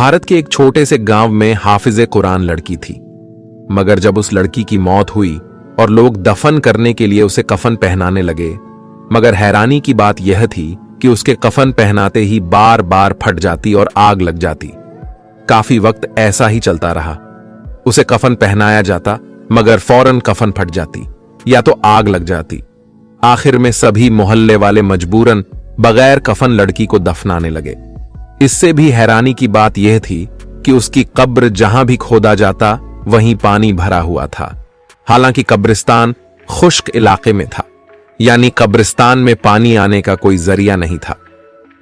भारत के एक छोटे से गांव में हाफिजे कुरान लड़की थी। मगर जब उस लड़की की मौत हुई और लोग दफन करने के लिए उसे कफन पहनाने लगे, मगर हैरानी की बात यह थी कि उसके कफन पहनाते ही बार बार फट जाती और आग लग जाती। काफी वक्त ऐसा ही चलता रहा। उसे कफन पहनाया जाता मगर फौरन कफन फट जाती या तो आग लग जाती। आखिर में सभी मोहल्ले वाले मजबूरन बगैर कफन लड़की को दफनाने लगे। इससे भी हैरानी की बात यह थी कि उसकी कब्र जहां भी खोदा जाता वहीं पानी भरा हुआ था। हालांकि कब्रिस्तान खुश्क इलाके में था, यानी कब्रिस्तान में पानी आने का कोई जरिया नहीं था।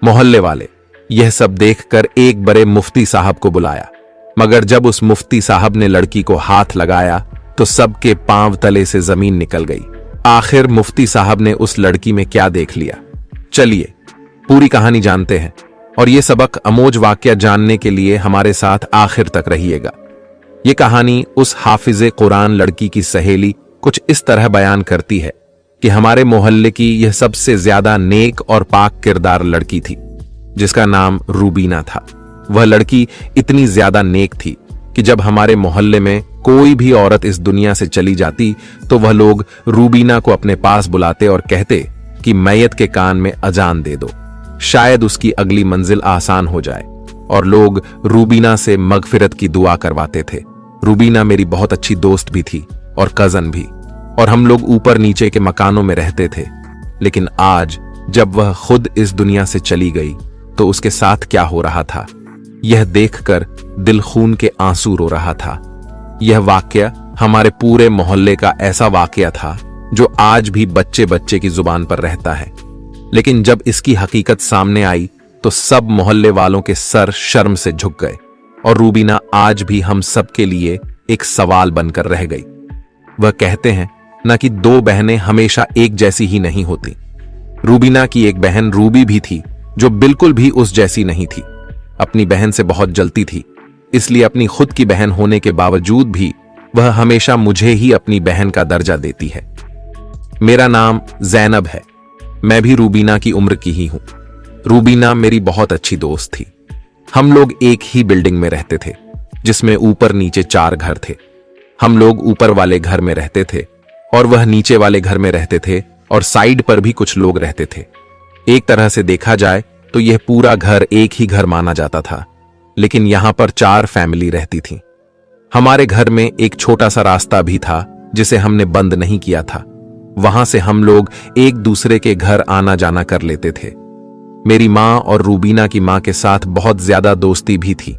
मोहल्ले वाले यह सब देखकर एक बड़े मुफ्ती साहब को बुलाया, मगर जब उस मुफ्ती साहब ने लड़की को हाथ लगाया तो सबके पांव तले से जमीन निकल गई। आखिर मुफ्ती साहब ने उस लड़की में क्या देख लिया? चलिए पूरी कहानी जानते हैं, और यह सबक अमोज वाकया जानने के लिए हमारे साथ आखिर तक रहिएगा। यह कहानी उस हाफिजे कुरान लड़की की सहेली कुछ इस तरह बयान करती है कि हमारे मोहल्ले की यह सबसे ज्यादा नेक और पाक किरदार लड़की थी, जिसका नाम रूबीना था। वह लड़की इतनी ज्यादा नेक थी कि जब हमारे मोहल्ले में कोई भी औरत इस दुनिया से चली जाती तो वह लोग रूबीना को अपने पास बुलाते और कहते कि मैयत के कान में अजान दे दो, शायद उसकी अगली मंजिल आसान हो जाए। और लोग रूबीना से मगफिरत की दुआ करवाते थे। रूबीना मेरी बहुत अच्छी दोस्त भी थी और कजन भी, और हम लोग ऊपर नीचे के मकानों में रहते थे। लेकिन आज जब वह खुद इस दुनिया से चली गई तो उसके साथ क्या हो रहा था, यह देखकर दिल खून के आंसू रो रहा था। यह वाकया हमारे पूरे मोहल्ले का ऐसा वाकया था जो आज भी बच्चे बच्चे की जुबान पर रहता है। लेकिन जब इसकी हकीकत सामने आई तो सब मोहल्ले वालों के सर शर्म से झुक गए, और रूबीना आज भी हम सब के लिए एक सवाल बनकर रह गई। वह कहते हैं ना कि दो बहनें हमेशा एक जैसी ही नहीं होती। रूबीना की एक बहन रूबी भी थी जो बिल्कुल भी उस जैसी नहीं थी। अपनी बहन से बहुत जलती थी, इसलिए अपनी खुद की बहन होने के बावजूद भी वह हमेशा मुझे ही अपनी बहन का दर्जा देती है। मेरा नाम जैनब है। मैं भी रूबीना की उम्र की ही हूं। रूबीना मेरी बहुत अच्छी दोस्त थी। हम लोग एक ही बिल्डिंग में रहते थे, जिसमें ऊपर नीचे 4 घर थे। हम लोग ऊपर वाले घर में रहते थे और वह नीचे वाले घर में रहते थे, और साइड पर भी कुछ लोग रहते थे। एक तरह से देखा जाए तो यह पूरा घर एक ही घर माना जाता था, लेकिन यहां पर 4 फैमिली रहती थी। हमारे घर में एक छोटा सा रास्ता भी था जिसे हमने बंद नहीं किया था। वहां से हम लोग एक दूसरे के घर आना जाना कर लेते थे। मेरी माँ और रूबीना की माँ के साथ बहुत ज्यादा दोस्ती भी थी,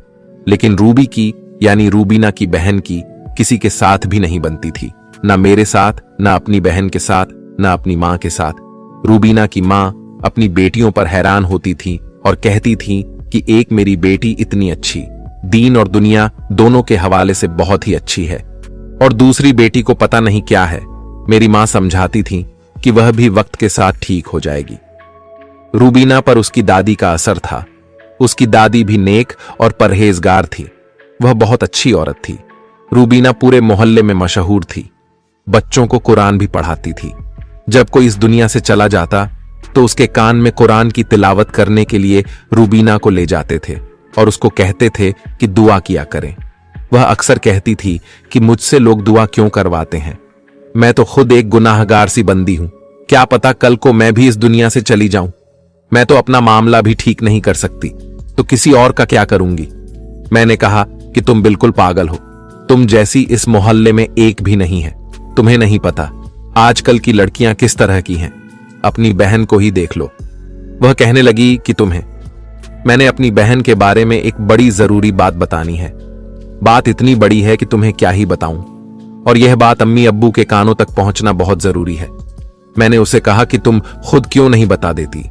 लेकिन रूबी की यानी रूबीना की बहन की किसी के साथ भी नहीं बनती थी, ना मेरे साथ, ना अपनी बहन के साथ, ना अपनी माँ के साथ। रूबीना की माँ अपनी बेटियों पर हैरान होती थी और कहती थी कि एक मेरी बेटी इतनी अच्छी, दीन और दुनिया दोनों के हवाले से बहुत ही अच्छी है, और दूसरी बेटी को पता नहीं क्या है। मेरी माँ समझाती थी कि वह भी वक्त के साथ ठीक हो जाएगी। रूबीना पर उसकी दादी का असर था। उसकी दादी भी नेक और परहेजगार थी। वह बहुत अच्छी औरत थी। रूबीना पूरे मोहल्ले में मशहूर थी। बच्चों को कुरान भी पढ़ाती थी। जब कोई इस दुनिया से चला जाता तो उसके कान में कुरान की तिलावत करने के लिए रूबीना को ले जाते थे और उसको कहते थे कि दुआ किया करें। वह अक्सर कहती थी कि मुझसे लोग दुआ क्यों करवाते हैं, मैं तो खुद एक गुनाहगार सी बंदी हूं, क्या पता कल को मैं भी इस दुनिया से चली जाऊं। मैं तो अपना मामला भी ठीक नहीं कर सकती, तो किसी और का क्या करूंगी। मैंने कहा कि तुम बिल्कुल पागल हो, तुम जैसी इस मोहल्ले में एक भी नहीं है। तुम्हें नहीं पता आजकल की लड़कियां किस तरह की हैं, अपनी बहन को ही देख लो। वह कहने लगी कि तुम्हें, मैंने अपनी बहन के बारे में एक बड़ी जरूरी बात बतानी है। बात इतनी बड़ी है कि तुम्हें क्या ही बताऊं, और यह बात अम्मी अब्बू के कानों तक पहुंचना बहुत जरूरी है। मैंने उसे कहा कि तुम खुद क्यों नहीं बता देती,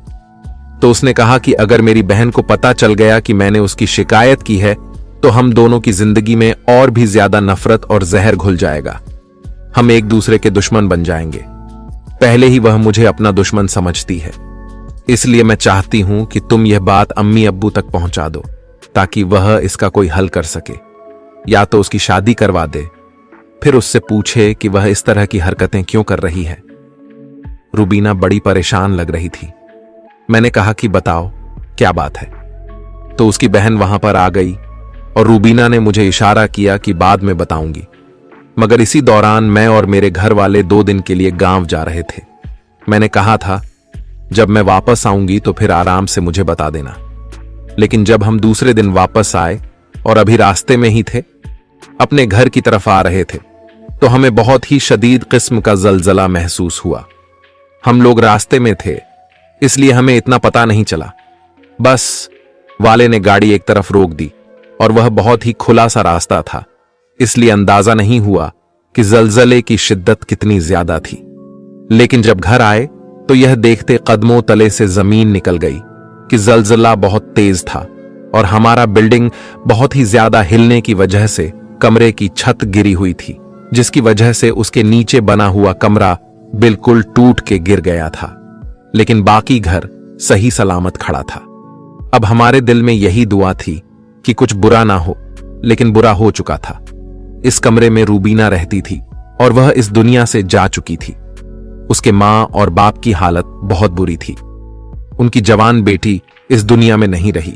तो उसने कहा कि अगर मेरी बहन को पता चल गया कि मैंने उसकी शिकायत की है तो हम दोनों की जिंदगी में और भी ज्यादा नफरत और जहर घुल जाएगा। हम एक दूसरे के दुश्मन बन जाएंगे। पहले ही वह मुझे अपना दुश्मन समझती है, इसलिए मैं चाहती हूं कि तुम यह बात अम्मी अब्बू तक पहुंचा दो, ताकि वह इसका कोई हल कर सके। या तो उसकी शादी करवा दे, फिर उससे पूछे कि वह इस तरह की हरकतें क्यों कर रही है। रूबीना बड़ी परेशान लग रही थी। मैंने कहा कि बताओ क्या बात है। तो उसकी बहन वहां पर आ गई और रूबीना ने मुझे इशारा किया कि बाद में बताऊंगी। मगर इसी दौरान मैं और मेरे घर वाले 2 दिन के लिए गांव जा रहे थे। मैंने कहा था जब मैं वापस आऊंगी तो फिर आराम से मुझे बता देना। लेकिन जब हम दूसरे दिन वापस आए और अभी रास्ते में ही थे, अपने घर की तरफ आ रहे थे, तो हमें बहुत ही शदीद किस्म का जलजला महसूस हुआ। हम लोग रास्ते में थे, इसलिए हमें इतना पता नहीं चला। बस वाले ने गाड़ी एक तरफ रोक दी और वह बहुत ही खुला सा रास्ता था, इसलिए अंदाजा नहीं हुआ कि जलजले की शिद्दत कितनी ज्यादा थी। लेकिन जब घर आए तो यह देखते कदमों तले से जमीन निकल गई कि जलजला बहुत तेज था और हमारा बिल्डिंग बहुत ही ज्यादा हिलने की वजह से कमरे की छत गिरी हुई थी, जिसकी वजह से उसके नीचे बना हुआ कमरा बिल्कुल टूट के गिर गया था। लेकिन बाकी घर सही सलामत खड़ा था। अब हमारे दिल में यही दुआ थी कि कुछ बुरा ना हो, लेकिन बुरा हो चुका था। इस कमरे में रूबीना रहती थी और वह इस दुनिया से जा चुकी थी। उसके मां और बाप की हालत बहुत बुरी थी। उनकी जवान बेटी इस दुनिया में नहीं रही,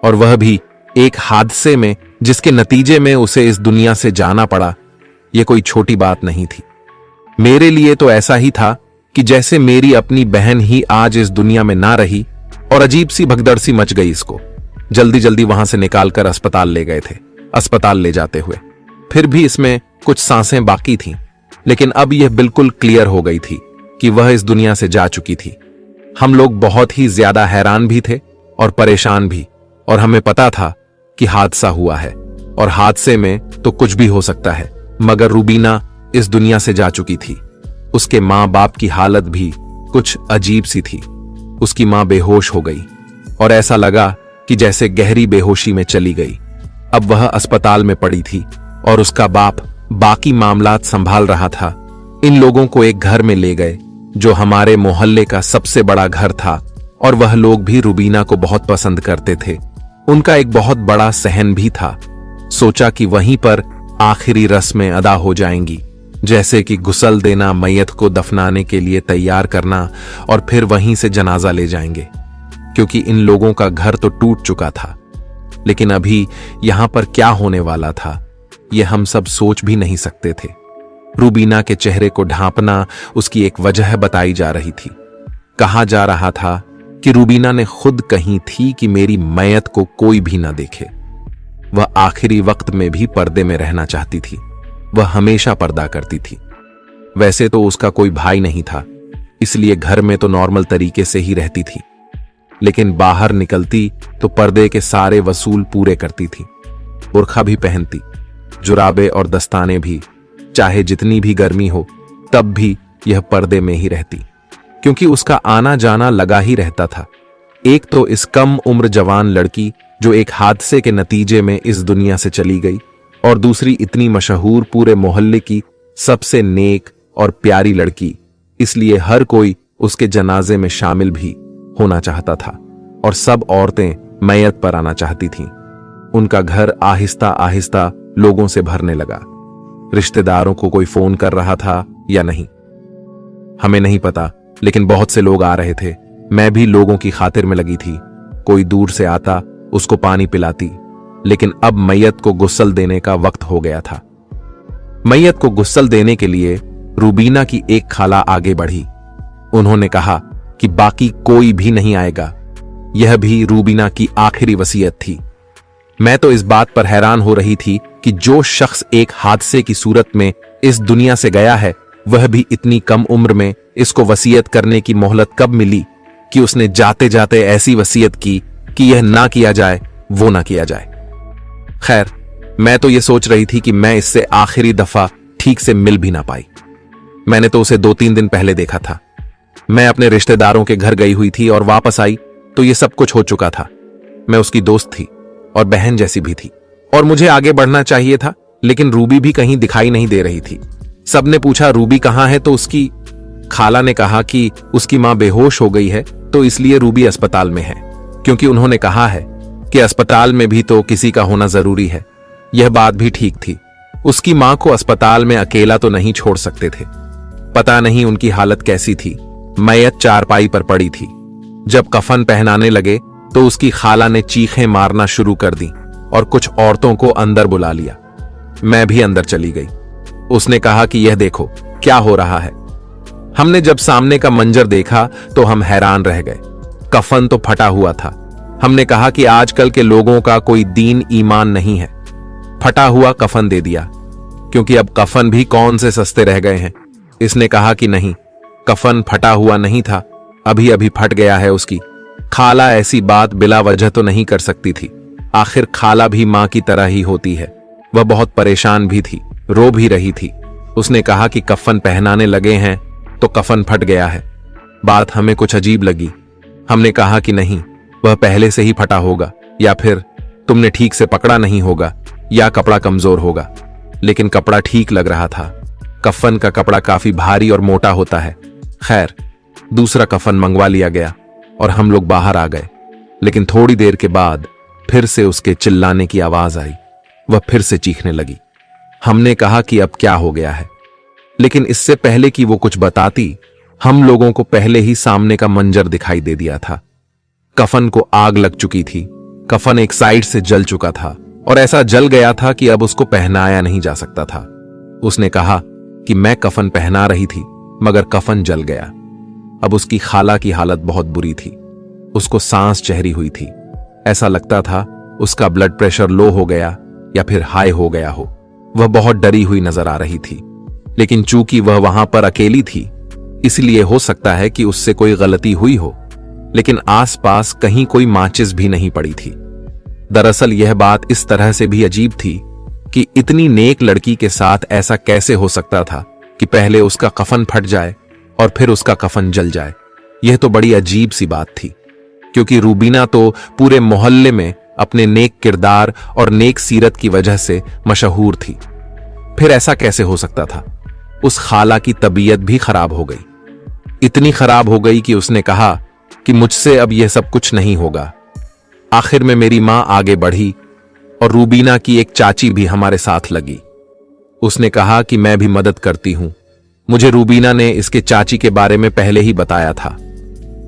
और वह भी एक हादसे में, जिसके नतीजे में उसे इस दुनिया से जाना पड़ा। यह कोई छोटी बात नहीं थी। मेरे लिए तो ऐसा ही था कि जैसे मेरी अपनी बहन ही आज इस दुनिया में ना रही, और अजीब सी भगदड़ सी मच गई। इसको जल्दी जल्दी वहां से निकालकर अस्पताल ले गए थे। अस्पताल ले जाते हुए फिर भी इसमें कुछ सांसें बाकी थीं, लेकिन अब यह बिल्कुल क्लियर हो गई थी कि वह इस दुनिया से जा चुकी थी। हम लोग बहुत ही ज्यादा हैरान भी थे और परेशान भी, और हमें पता था कि हादसा हुआ है और हादसे में तो कुछ भी हो सकता है। मगर रूबीना इस दुनिया से जा चुकी थी। उसके मां बाप की हालत भी कुछ अजीब सी थी। उसकी मां बेहोश हो गई और ऐसा लगा कि जैसे गहरी बेहोशी में चली गई। अब वह अस्पताल में पड़ी थी और उसका बाप बाकी मामलात संभाल रहा था। इन लोगों को एक घर में ले गए जो हमारे मोहल्ले का सबसे बड़ा घर था, और वह लोग भी रूबीना को बहुत पसंद करते थे। उनका एक बहुत बड़ा सहन भी था। सोचा कि वहीं पर आखिरी रस्में अदा हो जाएंगी, जैसे कि गुस्ल देना, मैयत को दफनाने के लिए तैयार करना, और फिर वहीं से जनाजा ले जाएंगे, क्योंकि इन लोगों का घर तो टूट चुका था। लेकिन अभी यहां पर क्या होने वाला था, यह हम सब सोच भी नहीं सकते थे। रूबीना के चेहरे को ढांपना उसकी एक वजह बताई जा रही थी। कहा जा रहा था कि रूबीना ने खुद कही थी कि मेरी मैयत को कोई भी ना देखे। वह आखिरी वक्त में भी पर्दे में रहना चाहती थी। वह हमेशा पर्दा करती थी। वैसे तो उसका कोई भाई नहीं था, इसलिए घर में तो नॉर्मल तरीके से ही रहती थी, लेकिन बाहर निकलती तो पर्दे के सारे वसूल पूरे करती थी। बुर्खा भी पहनती, जुराबे और दस्ताने भी, चाहे जितनी भी गर्मी हो तब भी यह पर्दे में ही रहती, क्योंकि उसका आना जाना लगा ही रहता था। एक तो इस कम उम्र जवान लड़की जो एक हादसे के नतीजे में इस दुनिया से चली गई, और दूसरी इतनी मशहूर पूरे मोहल्ले की सबसे नेक और प्यारी लड़की, इसलिए हर कोई उसके जनाजे में शामिल भी होना चाहता था, और सब औरतें मैयत पर आना चाहती थीं। उनका घर आहिस्ता आहिस्ता लोगों से भरने लगा। रिश्तेदारों को कोई फोन कर रहा था या नहीं, हमें नहीं पता, लेकिन बहुत से लोग आ रहे थे। मैं भी लोगों की खातिर में लगी थी। कोई दूर से आता, उसको पानी पिलाती। लेकिन अब मैयत को गुस्ल देने का वक्त हो गया था। मैयत को गुस्ल देने के लिए रूबीना की एक खाला आगे बढ़ी। उन्होंने कहा कि बाकी कोई भी नहीं आएगा। यह भी रूबीना की आखिरी वसीयत थी। मैं तो इस बात पर हैरान हो रही थी कि जो शख्स एक हादसे की सूरत में इस दुनिया से गया है, वह भी इतनी कम उम्र में इसको वसीयत करने की मोहलत कब मिली कि उसने जाते जाते ऐसी वसीयत की कि यह ना किया जाए, वो ना किया जाए। खैर, मैं तो यह सोच रही थी कि मैं इससे आखिरी दफा ठीक से मिल भी ना पाई। मैंने तो उसे 2-3 दिन पहले देखा था। मैं अपने रिश्तेदारों के घर गई हुई थी और वापस आई तो यह सब कुछ हो चुका था। मैं उसकी दोस्त थी और बहन जैसी भी थी, और मुझे आगे बढ़ना चाहिए था, लेकिन रूबी भी कहीं दिखाई नहीं दे रही थी। सबने पूछा रूबी कहां है, तो उसकी खाला ने कहा कि उसकी मां बेहोश हो गई है, तो इसलिए रूबी अस्पताल में है, क्योंकि उन्होंने कहा है कि अस्पताल में भी तो किसी का होना जरूरी है। यह बात भी ठीक थी। उसकी मां को अस्पताल में अकेला तो नहीं छोड़ सकते थे। पता नहीं उनकी हालत कैसी थी। मैयत चारपाई पर पड़ी थी। जब कफन पहनाने लगे तो उसकी खाला ने चीखें मारना शुरू कर दी। और कुछ औरतों को अंदर बुला लिया। मैं भी अंदर चली गई। उसने कहा कि यह देखो क्या हो रहा है। हमने जब सामने का मंजर देखा तो हम हैरान रह गए। कफन तो फटा हुआ था। हमने कहा कि आजकल के लोगों का कोई दीन ईमान नहीं है, फटा हुआ कफन दे दिया, क्योंकि अब कफन भी कौन से सस्ते रह गए हैं। इसने कहा कि नहीं, कफन फटा हुआ नहीं था, अभी अभी फट गया है उसकी। खाला ऐसी बात बिला वजह तो नहीं कर सकती थी, आखिर खाला भी मां की तरह ही होती है। वह बहुत परेशान भी थी, रो भी रही थी। उसने कहा कि कफन पहनाने लगे हैं तो कफन फट गया है। बात हमें कुछ अजीब लगी। हमने कहा कि नहीं, वह पहले से ही फटा होगा, या फिर तुमने ठीक से पकड़ा नहीं होगा, या कपड़ा कमजोर होगा। लेकिन कपड़ा ठीक लग रहा था। कफन का कपड़ा काफी भारी और मोटा होता है। खैर, दूसरा कफन मंगवा लिया गया और हम लोग बाहर आ गए। लेकिन थोड़ी देर के बाद फिर से उसके चिल्लाने की आवाज आई। वह फिर से चीखने लगी। हमने कहा कि अब क्या हो गया है, लेकिन इससे पहले कि वो कुछ बताती, हम लोगों को पहले ही सामने का मंजर दिखाई दे दिया था। कफन को आग लग चुकी थी। कफन एक साइड से जल चुका था और ऐसा जल गया था कि अब उसको पहनाया नहीं जा सकता था। उसने कहा कि मैं कफन पहना रही थी मगर कफन जल गया। अब उसकी खाला की हालत बहुत बुरी थी। उसको सांस चढ़ी हुई थी। ऐसा लगता था उसका ब्लड प्रेशर लो हो गया या फिर हाई हो गया हो। वह बहुत डरी हुई नजर आ रही थी, लेकिन चूंकि वह वहां पर अकेली थी, इसलिए हो सकता है कि उससे कोई गलती हुई हो। लेकिन आसपास कहीं कोई माचिस भी नहीं पड़ी थी। दरअसल यह बात इस तरह से भी अजीब थी कि इतनी नेक लड़की के साथ ऐसा कैसे हो सकता था कि पहले उसका कफन फट जाए और फिर उसका कफन जल जाए। यह तो बड़ी अजीब सी बात थी, क्योंकि रूबीना तो पूरे मोहल्ले में अपने नेक किरदार और नेक सीरत की वजह से मशहूर थी। फिर ऐसा कैसे हो सकता था? उस खाला की तबीयत भी खराब हो गई। इतनी खराब हो गई कि उसने कहा कि मुझसे अब यह सब कुछ नहीं होगा। आखिर में मेरी मां आगे बढ़ी और रूबीना की एक चाची भी हमारे साथ लगी। उसने कहा कि मैं भी मदद करती हूं। मुझे रूबीना ने इसके चाची के बारे में पहले ही बताया था।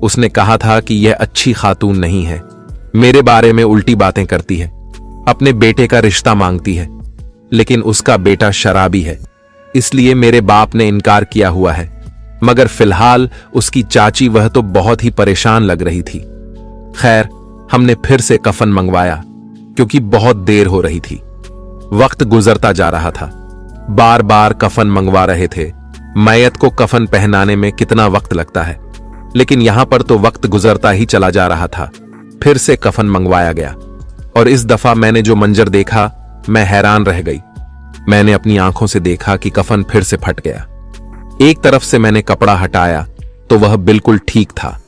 उसने कहा था कि यह अच्छी खातून नहीं है, मेरे बारे में उल्टी बातें करती है, अपने बेटे का रिश्ता मांगती है, लेकिन उसका बेटा शराबी है, इसलिए मेरे बाप ने इनकार किया हुआ है। मगर फिलहाल उसकी चाची वह तो बहुत ही परेशान लग रही थी। खैर, हमने फिर से कफन मंगवाया क्योंकि बहुत देर हो रही थी। वक्त गुजरता जा रहा था। बार बार कफन मंगवा रहे थे। मैयत को कफन पहनाने में कितना वक्त लगता है, लेकिन यहां पर तो वक्त गुजरता ही चला जा रहा था। फिर से कफन मंगवाया गया और इस दफा मैंने जो मंजर देखा, मैं हैरान रह गई। मैंने अपनी आंखों से देखा कि कफन फिर से फट गया। एक तरफ से मैंने कपड़ा हटाया तो वह बिल्कुल ठीक था।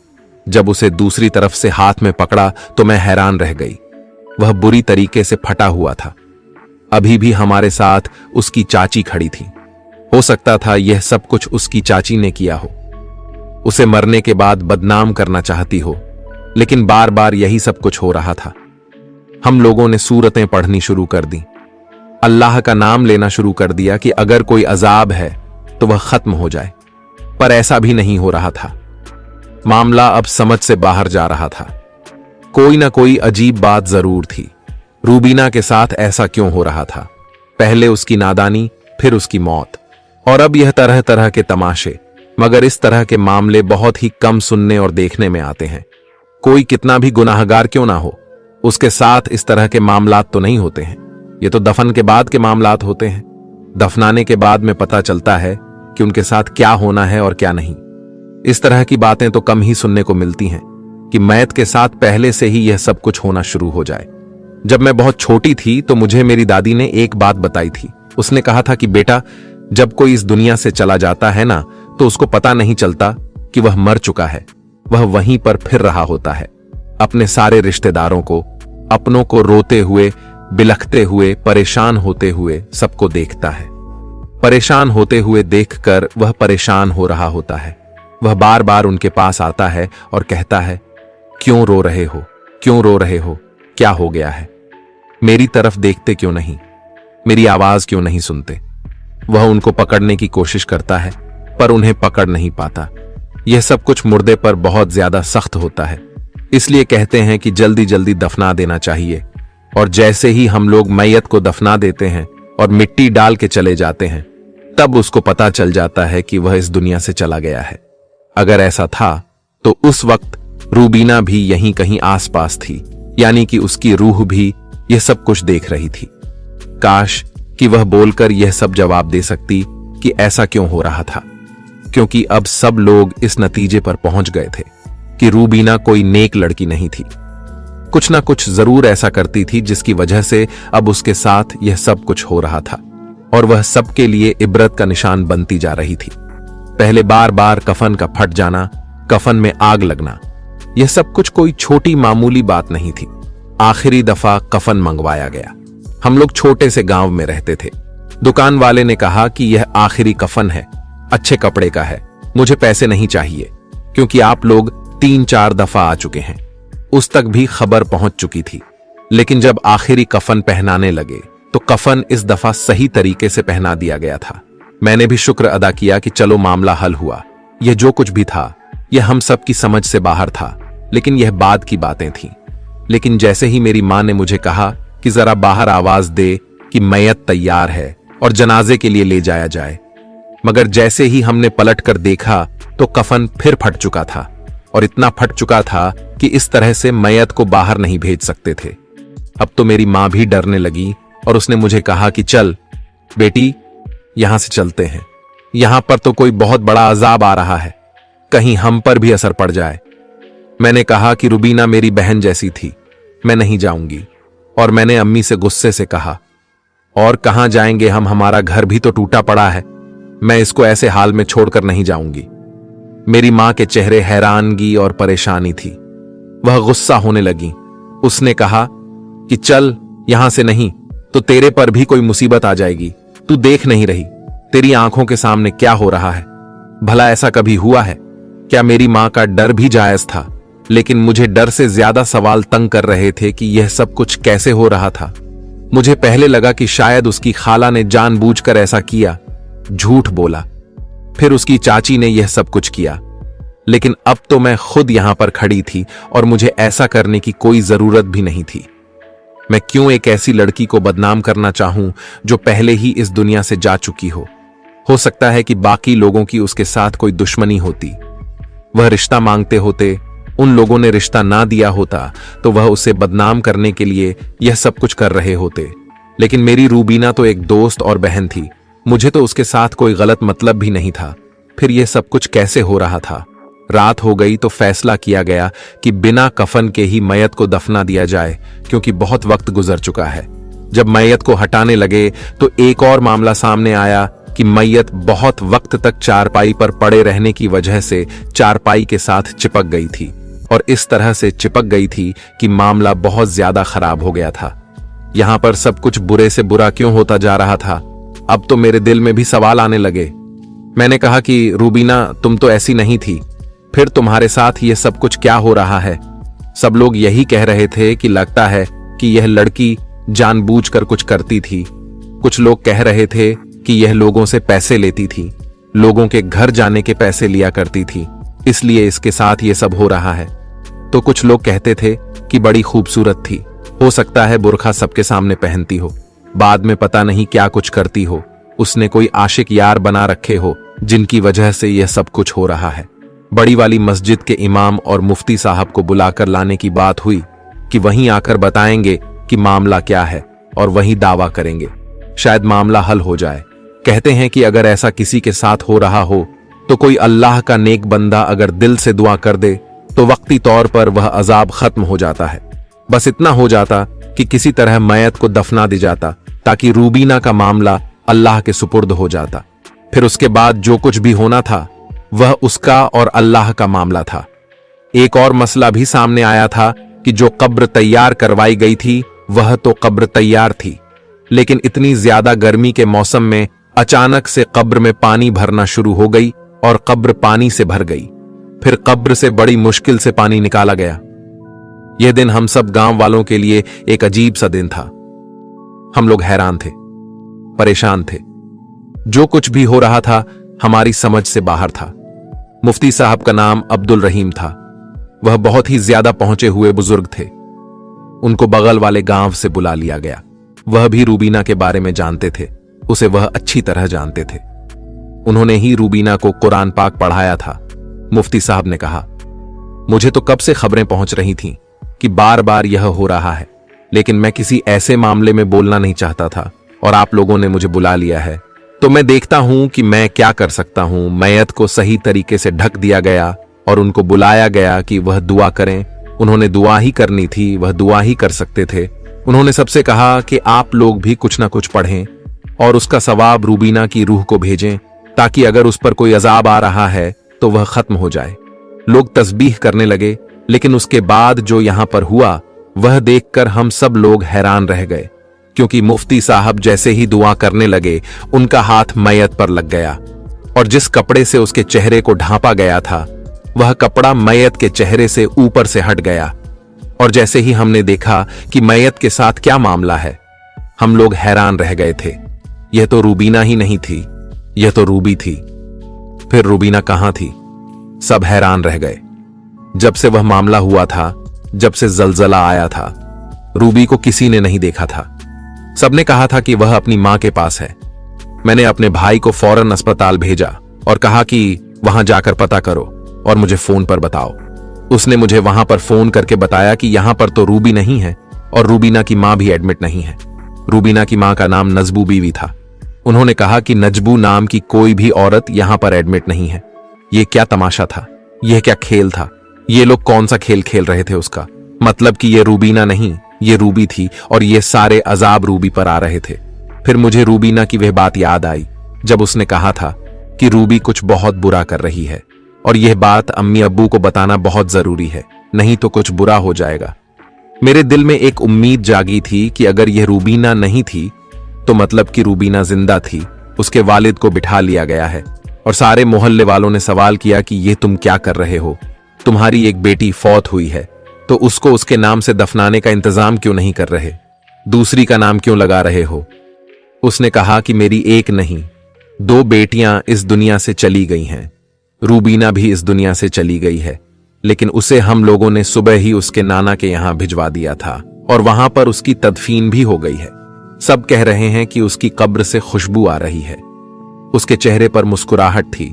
जब उसे दूसरी तरफ से हाथ में पकड़ा तो मैं हैरान रह गई। वह बुरी तरीके से फटा हुआ था। अभी भी हमारे साथ उसकी चाची खड़ी थी। हो सकता था यह सब कुछ उसकी चाची ने किया हो, उसे मरने के बाद बदनाम करना चाहती हो, लेकिन बार बार यही सब कुछ हो रहा था। हम लोगों ने सूरतें पढ़नी शुरू कर दी, अल्लाह का नाम लेना शुरू कर दिया कि अगर कोई अजाब है तो वह खत्म हो जाए, पर ऐसा भी नहीं हो रहा था। मामला अब समझ से बाहर जा रहा था। कोई ना कोई अजीब बात जरूर थी। रूबीना के साथ ऐसा क्यों हो रहा था? पहले उसकी नादानी, फिर उसकी मौत, और अब यह तरह तरह के तमाशे। मगर इस तरह के मामले बहुत ही कम सुनने और देखने में आते हैं। कोई कितना भी गुनाहगार क्यों ना हो, उसके साथ इस तरह के मामलात तो नहीं होते हैं। ये तो दफन के बाद के मामलात होते हैं। दफनाने के बाद में पता चलता है कि उनके साथ क्या होना है और क्या नहीं। इस तरह की बातें तो कम ही सुनने को मिलती हैं कि मैयत के साथ पहले से ही यह सब कुछ होना शुरू हो जाए। जब मैं बहुत छोटी थी तो मुझे मेरी दादी ने एक बात बताई थी। उसने कहा था कि बेटा, जब कोई इस दुनिया से चला जाता है ना, तो उसको पता नहीं चलता कि वह मर चुका है। वह वहीं पर फिर रहा होता है। अपने सारे रिश्तेदारों को, अपनों को रोते हुए, बिलखते हुए, परेशान होते हुए सबको देखता है। परेशान होते हुए देखकर वह परेशान हो रहा होता है। वह बार बार उनके पास आता है और कहता है, क्यों रो रहे हो, क्यों रो रहे हो, क्या हो गया है? मेरी तरफ देखते क्यों नहीं? मेरी आवाज क्यों नहीं सुनते? वह उनको पकड़ने की कोशिश करता है पर उन्हें पकड़ नहीं पाता। यह सब कुछ मुर्दे पर बहुत ज्यादा सख्त होता है, इसलिए कहते हैं कि जल्दी जल्दी दफना देना चाहिए। और जैसे ही हम लोग मैयत को दफना देते हैं और मिट्टी डाल के चले जाते हैं, तब उसको पता चल जाता है कि वह इस दुनिया से चला गया है। अगर ऐसा था तो उस वक्त रूबीना भी यहीं कहीं आसपास थी, यानी कि उसकी रूह भी यह सब कुछ देख रही थी। काश कि वह बोलकर यह सब जवाब दे सकती कि ऐसा क्यों हो रहा था, क्योंकि अब सब लोग इस नतीजे पर पहुंच गए थे कि रूबीना कोई नेक लड़की नहीं थी। कुछ ना कुछ जरूर ऐसा करती थी जिसकी वजह से अब उसके साथ यह सब कुछ हो रहा था, और वह सबके लिए इबरत का निशान बनती जा रही थी। पहले बार बार कफन का फट जाना, कफन में आग लगना, यह सब कुछ कोई छोटी मामूली बात नहीं थी। आखिरी दफा कफन मंगवाया गया। हम लोग छोटे से गांव में रहते थे। दुकान वाले ने कहा कि यह आखिरी कफन है, अच्छे कपड़े का है, मुझे पैसे नहीं चाहिए, क्योंकि आप लोग 3-4 दफा आ चुके हैं। उस तक भी खबर पहुंच चुकी थी। लेकिन जब आखिरी कफन पहनाने लगे तो कफन इस दफा सही तरीके से पहना दिया गया था। मैंने भी शुक्र अदा किया कि चलो मामला हल हुआ। यह जो कुछ भी था यह हम सब की समझ से बाहर था, लेकिन यह बाद की बातें थीं। लेकिन जैसे ही मेरी मां ने मुझे कहा कि जरा बाहर आवाज दे कि मैयत तैयार है और जनाजे के लिए ले जाया जाए, मगर जैसे ही हमने पलट कर देखा तो कफन फिर फट चुका था, और इतना फट चुका था कि इस तरह से मैयत को बाहर नहीं भेज सकते थे। अब तो मेरी मां भी डरने लगी और उसने मुझे कहा कि चल बेटी, यहां से चलते हैं, यहां पर तो कोई बहुत बड़ा अजाब आ रहा है, कहीं हम पर भी असर पड़ जाए। मैंने कहा कि रुबीना मेरी बहन जैसी थी, मैं नहीं जाऊंगी। और मैंने अम्मी से गुस्से से कहा, और कहां जाएंगे हम, हमारा घर भी तो टूटा पड़ा है, मैं इसको ऐसे हाल में छोड़कर नहीं जाऊंगी। मेरी मां के चेहरे हैरानगी और परेशानी थी। वह गुस्सा होने लगी। उसने कहा कि चल यहां से, नहीं तो तेरे पर भी कोई मुसीबत आ जाएगी। तू देख नहीं रही तेरी आंखों के सामने क्या हो रहा है? भला ऐसा कभी हुआ है क्या? मेरी मां का डर भी जायज था, लेकिन मुझे डर से ज्यादा सवाल तंग कर रहे थे कि यह सब कुछ कैसे हो रहा था। मुझे पहले लगा कि शायद उसकी खाला ने जानबूझकर ऐसा किया, झूठ बोला, फिर उसकी चाची ने यह सब कुछ किया। लेकिन अब तो मैं खुद यहां पर खड़ी थी और मुझे ऐसा करने की कोई जरूरत भी नहीं थी। मैं क्यों एक ऐसी लड़की को बदनाम करना चाहूं जो पहले ही इस दुनिया से जा चुकी हो? हो सकता है कि बाकी लोगों की उसके साथ कोई दुश्मनी होती, वह रिश्ता मांगते होते, उन लोगों ने रिश्ता ना दिया होता तो वह उसे बदनाम करने के लिए यह सब कुछ कर रहे होते। लेकिन मेरी रूबीना तो एक दोस्त और बहन थी, मुझे तो उसके साथ कोई गलत मतलब भी नहीं था। फिर यह सब कुछ कैसे हो रहा था? रात हो गई तो फैसला किया गया कि बिना कफन के ही मैयत को दफना दिया जाए, क्योंकि बहुत वक्त गुजर चुका है। जब मैयत को हटाने लगे तो एक और मामला सामने आया कि मैयत बहुत वक्त तक चारपाई पर पड़े रहने की वजह से चारपाई के साथ चिपक गई थी, और इस तरह से चिपक गई थी कि मामला बहुत ज्यादा खराब हो गया था। यहां पर सब कुछ बुरे से बुरा क्यों होता जा रहा था? अब तो मेरे दिल में भी सवाल आने लगे। मैंने कहा कि रूबीना, तुम तो ऐसी नहीं थी, फिर तुम्हारे साथ ये सब कुछ क्या हो रहा है? सब लोग यही कह रहे थे कि लगता है कि यह लड़की जानबूझकर कुछ करती थी। कुछ लोग कह रहे थे कि यह लोगों से पैसे लेती थी, लोगों के घर जाने के पैसे लिया करती थी, इसलिए इसके साथ ये सब हो रहा है। तो कुछ लोग कहते थे कि बड़ी खूबसूरत थी, हो सकता है बुर्खा सबके सामने पहनती हो, बाद में पता नहीं क्या कुछ करती हो, उसने कोई आशिक यार बना रखे हो जिनकी वजह से यह सब कुछ हो रहा है। बड़ी वाली मस्जिद के इमाम और मुफ्ती साहब को बुलाकर लाने की बात हुई कि वहीं आकर बताएंगे कि मामला क्या है और वहीं दावा करेंगे, शायद मामला हल हो जाए। कहते हैं कि अगर ऐसा किसी के साथ हो रहा हो तो कोई अल्लाह का नेक बंदा अगर दिल से दुआ कर दे तो वक्ती तौर पर वह अजाब खत्म हो जाता है। बस इतना हो जाता कि किसी तरह मैयत को दफना दी जाता, ताकि रूबीना का मामला अल्लाह के सुपुर्द हो जाता। फिर उसके बाद जो कुछ भी होना था वह उसका और अल्लाह का मामला था। एक और मसला भी सामने आया था कि जो कब्र तैयार करवाई गई थी वह तो कब्र तैयार थी, लेकिन इतनी ज्यादा गर्मी के मौसम में अचानक से कब्र में पानी भरना शुरू हो गई और कब्र पानी से भर गई। फिर कब्र से बड़ी मुश्किल से पानी निकाला गया। यह दिन हम सब गांव वालों के लिए एक अजीब सा दिन था। हम लोग हैरान थे, परेशान थे। जो कुछ भी हो रहा था हमारी समझ से बाहर था। मुफ्ती साहब का नाम अब्दुल रहीम था। वह बहुत ही ज्यादा पहुंचे हुए बुजुर्ग थे। उनको बगल वाले गांव से बुला लिया गया। वह भी रूबीना के बारे में जानते थे, उसे वह अच्छी तरह जानते थे। उन्होंने ही रूबीना को कुरान पाक पढ़ाया था। मुफ्ती साहब ने कहा, मुझे तो कब से खबरें पहुंच रही थीं कि बार बार यह हो रहा है, लेकिन मैं किसी ऐसे मामले में बोलना नहीं चाहता था और आप लोगों ने मुझे बुला लिया है, तो मैं देखता हूं कि मैं क्या कर सकता हूं। मैयत को सही तरीके से ढक दिया गया और उनको बुलाया गया कि वह दुआ करें। उन्होंने दुआ ही करनी थी, वह दुआ ही कर सकते थे। उन्होंने सबसे कहा कि आप लोग भी कुछ ना कुछ पढ़ें और उसका सवाब रूबीना की रूह को भेजें, ताकि अगर उस पर कोई अजाब आ रहा है तो वह खत्म हो जाए। लोग तस्बीह करने लगे, लेकिन उसके बाद जो यहां पर हुआ वह देखकर हम सब लोग हैरान रह गए, क्योंकि मुफ्ती साहब जैसे ही दुआ करने लगे उनका हाथ मैयत पर लग गया और जिस कपड़े से उसके चेहरे को ढांपा गया था वह कपड़ा मैयत के चेहरे से ऊपर से हट गया। और जैसे ही हमने देखा कि मैयत के साथ क्या मामला है, हम लोग हैरान रह गए थे। यह तो रूबीना ही नहीं थी, यह तो रूबी थी। फिर रूबीना कहां थी? सब हैरान रह गए। जब से वह मामला हुआ था, जब से जलजला आया था, रूबी को किसी ने नहीं देखा था। सबने कहा था कि वह अपनी मां के पास है। मैंने अपने भाई को फौरन अस्पताल भेजा और कहा कि वहां जाकर पता करो और मुझे फोन पर बताओ। उसने मुझे वहां पर फोन करके बताया कि यहां पर तो रूबी नहीं है और रूबीना की मां भी एडमिट नहीं है। रूबीना की मां का नाम नजबू बीवी था। उन्होंने कहा कि नजबू नाम की कोई भी औरत यहां पर एडमिट नहीं है। यह क्या तमाशा था? यह क्या खेल था? ये लोग कौन सा खेल खेल रहे थे उसका? मतलब कि यह रूबीना नहीं, ये रूबी थी और ये सारे अजाब रूबी पर आ रहे थे। फिर मुझे रूबीना की वह बात याद आई जब उसने कहा था कि रूबी कुछ बहुत बुरा कर रही है और यह बात अम्मी अब्बू को बताना बहुत जरूरी है, नहीं तो कुछ बुरा हो जाएगा। मेरे दिल में एक उम्मीद जागी थी कि अगर यह रूबीना नहीं थी तो मतलब कि रूबीना जिंदा थी। उसके वालिद को बिठा लिया गया है और सारे मोहल्ले वालों ने सवाल किया कि ये तुम क्या कर रहे हो? तुम्हारी एक बेटी फौत हुई है तो उसको उसके नाम से दफनाने का इंतजाम क्यों नहीं कर रहे? दूसरी का नाम क्यों लगा रहे हो? उसने कहा कि मेरी एक नहीं, 2 बेटियां इस दुनिया से चली गई हैं। रूबीना भी इस दुनिया से चली गई है, लेकिन उसे हम लोगों ने सुबह ही उसके नाना के यहां भिजवा दिया था और वहां पर उसकी तदफीन भी हो गई है। सब कह रहे हैं कि उसकी कब्र से खुशबू आ रही है। उसके चेहरे पर मुस्कुराहट थी,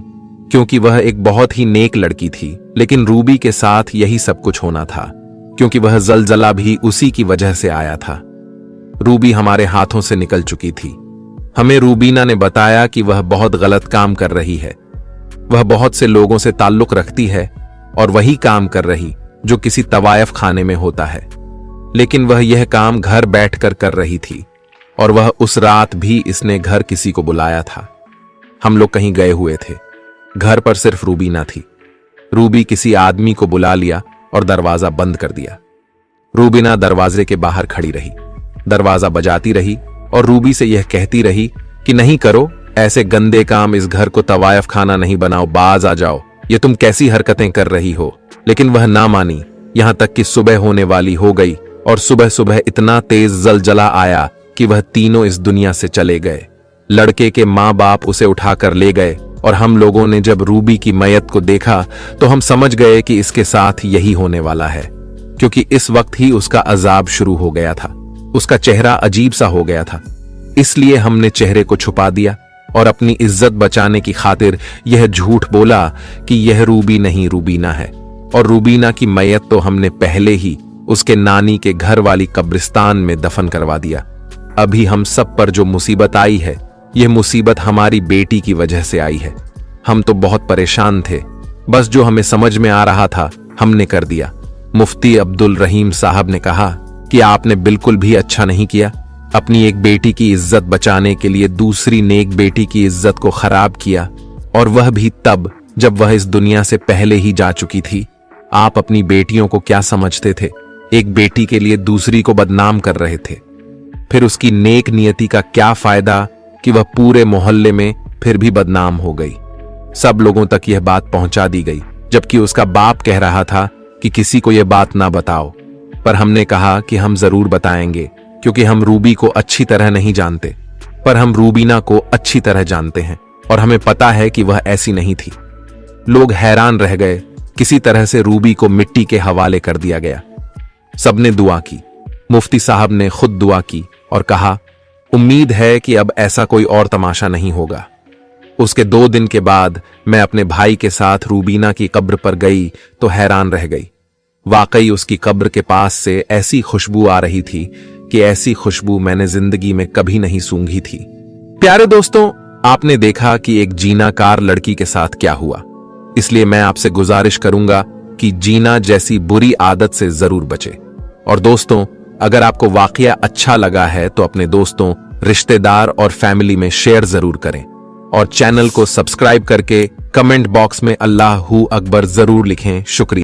क्योंकि वह एक बहुत ही नेक लड़की थी। लेकिन रूबी के साथ यही सब कुछ होना था, क्योंकि वह जलजला भी उसी की वजह से आया था। रूबी हमारे हाथों से निकल चुकी थी। हमें रूबीना ने बताया कि वह बहुत गलत काम कर रही है। वह बहुत से लोगों से ताल्लुक रखती है और वही काम कर रही जो किसी तवायफ खाने में होता है, लेकिन वह यह काम घर बैठकर कर रही थी। और वह उस रात भी इसने घर किसी को बुलाया था। हम लोग कहीं गए हुए थे, घर पर सिर्फ रूबीना थी। रूबी किसी आदमी को बुला लिया और दरवाजा बंद कर दिया। रूबीना दरवाजे के बाहर खड़ी रही, दरवाजा बजाती रही और रूबी से यह कहती रही कि नहीं करो ऐसे गंदे काम, इस घर को तवायफ खाना नहीं बनाओ, बाज आ जाओ, ये तुम कैसी हरकतें कर रही हो। लेकिन वह ना मानी, यहां तक कि सुबह होने वाली हो गई और सुबह सुबह इतना तेज जलजला आया कि वह तीनों इस दुनिया से चले गए। लड़के के माँ बाप उसे उठाकर ले गए और हम लोगों ने जब रूबी की मैयत को देखा तो हम समझ गए कि इसके साथ यही होने वाला है, क्योंकि इस वक्त ही उसका अजाब शुरू हो गया था। उसका चेहरा अजीब सा हो गया था, इसलिए हमने चेहरे को छुपा दिया और अपनी इज्जत बचाने की खातिर यह झूठ बोला कि यह रूबी नहीं रूबीना है। और रूबीना की मैयत तो हमने पहले ही उसके नानी के घर वाली कब्रिस्तान में दफन करवा दिया। अभी हम सब पर जो मुसीबत आई है, यह मुसीबत हमारी बेटी की वजह से आई है। हम तो बहुत परेशान थे, बस जो हमें समझ में आ रहा था हमने कर दिया। मुफ्ती अब्दुल रहीम साहब ने कहा कि आपने बिल्कुल भी अच्छा नहीं किया। अपनी एक बेटी की इज्जत बचाने के लिए दूसरी नेक बेटी की इज्जत को खराब किया, और वह भी तब जब वह इस दुनिया से पहले ही जा चुकी थी। आप अपनी बेटियों को क्या समझते थे? एक बेटी के लिए दूसरी को बदनाम कर रहे थे। फिर उसकी नेक नियति का क्या फायदा कि वह पूरे मोहल्ले में फिर भी बदनाम हो गई। सब लोगों तक यह बात पहुंचा दी गई, जबकि उसका बाप कह रहा था कि किसी को यह बात ना बताओ। पर हमने कहा कि हम जरूर बताएंगे, क्योंकि हम रूबी को अच्छी तरह नहीं जानते, पर हम रूबीना को अच्छी तरह जानते हैं और हमें पता है कि वह ऐसी नहीं थी। लोग हैरान रह गए। किसी तरह से रूबी को मिट्टी के हवाले कर दिया गया। सबने दुआ की, मुफ्ती साहब ने खुद दुआ की और कहा, उम्मीद है कि अब ऐसा कोई और तमाशा नहीं होगा। उसके 2 दिन के बाद मैं अपने भाई के साथ रूबीना की कब्र पर गई तो हैरान रह गई। वाकई उसकी कब्र के पास से ऐसी खुशबू आ रही थी कि ऐसी खुशबू मैंने जिंदगी में कभी नहीं सूंघी थी। प्यारे दोस्तों, आपने देखा कि एक जीनाकार लड़की के साथ क्या हुआ, इसलिए मैं आपसे गुजारिश करूंगा कि जीना जैसी बुरी आदत से जरूर बचे। और दोस्तों, अगर आपको वाकया अच्छा लगा है तो अपने दोस्तों, रिश्तेदार और फैमिली में शेयर जरूर करें और चैनल को सब्सक्राइब करके कमेंट बॉक्स में अल्लाहू अकबर जरूर लिखें। शुक्रिया।